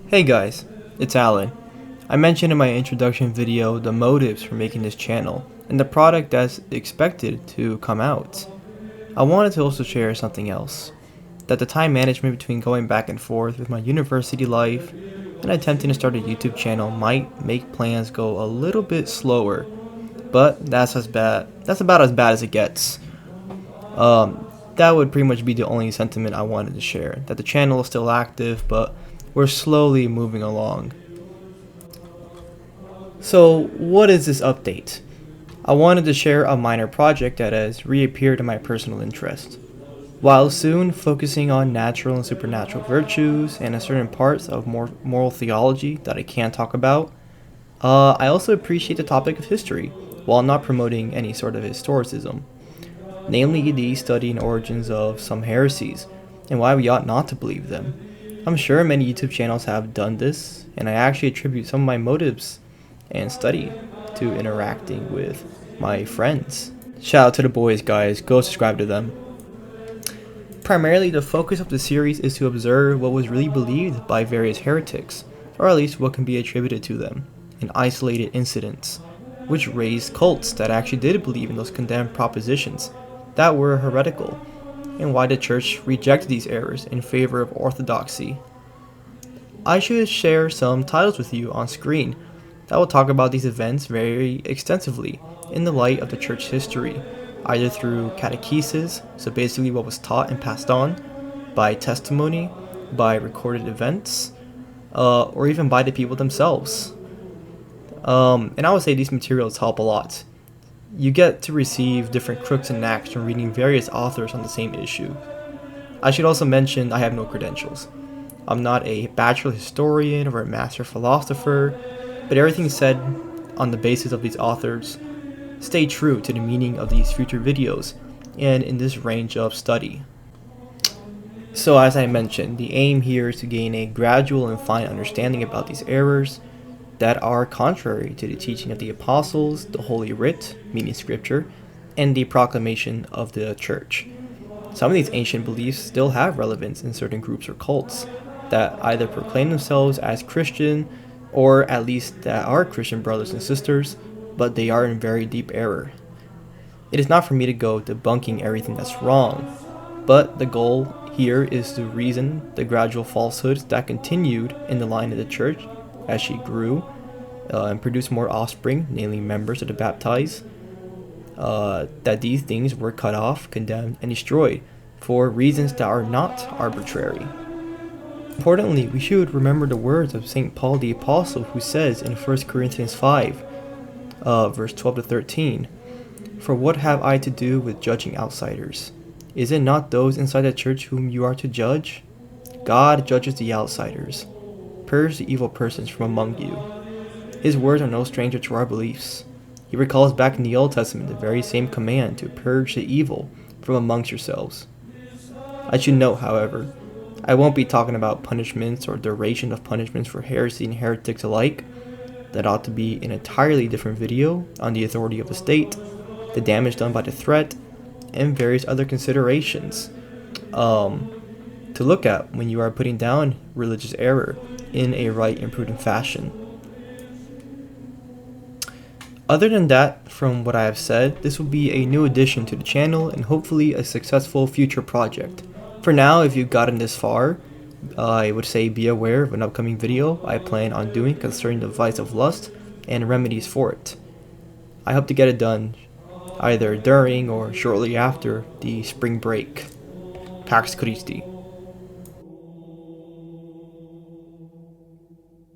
Hey guys, it's Alan. I mentioned in my introduction video the motives for making this channel and the product that's expected to come out. I wanted to also share something else, that the time management between going back and forth with my university life and attempting to start a YouTube channel might make plans go a little bit slower, but that's about as bad as it gets. That would pretty much be the only sentiment I wanted to share, that the channel is still active, but we're slowly moving along. So, what is this update? I wanted to share a minor project that has reappeared in my personal interest. While soon focusing on natural and supernatural virtues and certain parts of moral theology that I can't talk about, I also appreciate the topic of history, while not promoting any sort of historicism. Namely, the study and origins of some heresies, and why we ought not to believe them. I'm sure many YouTube channels have done this, and I actually attribute some of my motives and study to interacting with my friends. Shout out to the boys, guys. Go subscribe to them. Primarily, the focus of the series is to observe what was really believed by various heretics, or at least what can be attributed to them, in isolated incidents, which raised cults that actually did believe in those condemned propositions that were heretical, and why the church rejected these errors in favor of orthodoxy. I should share some titles with you on screen that will talk about these events very extensively in the light of the church history, either through catechesis, so basically what was taught and passed on, by testimony, by recorded events, or even by the people themselves. And I would say these materials help a lot. You get to receive different crooks and knacks from reading various authors on the same issue. I should also mention I have no credentials. I'm not a bachelor historian or a master philosopher, but everything said on the basis of these authors stay true to the meaning of these future videos and in this range of study. So as I mentioned, the aim here is to gain a gradual and fine understanding about these errors that are contrary to the teaching of the apostles, the Holy Writ, meaning scripture, and the proclamation of the church. Some of these ancient beliefs still have relevance in certain groups or cults that either proclaim themselves as Christian, or at least that are Christian brothers and sisters, but they are in very deep error. It is not for me to go debunking everything that's wrong, but the goal here is to reason the gradual falsehoods that continued in the line of the church as she grew and produced more offspring, namely members of the baptized, that these things were cut off, condemned, and destroyed for reasons that are not arbitrary. Importantly, we should remember the words of St. Paul the Apostle, who says in 1 Corinthians 5, verse 12 to 13, "For what have I to do with judging outsiders? Is it not those inside the church whom you are to judge? God judges the outsiders. Purge the evil persons from among you." His words are no stranger to our beliefs. He recalls back in the Old Testament the very same command to purge the evil from amongst yourselves. I should note, however, I won't be talking about punishments or duration of punishments for heresy and heretics alike. That ought to be an entirely different video on the authority of the state, the damage done by the threat, and various other considerations to look at when you are putting down religious error in a right and prudent fashion. Other than that, from what I have said, this will be a new addition to the channel and hopefully a successful future project. For now, if you've gotten this far, I would say be aware of an upcoming video I plan on doing concerning the vice of lust and remedies for it. I hope to get it done either during or shortly after the spring break. Pax Christi.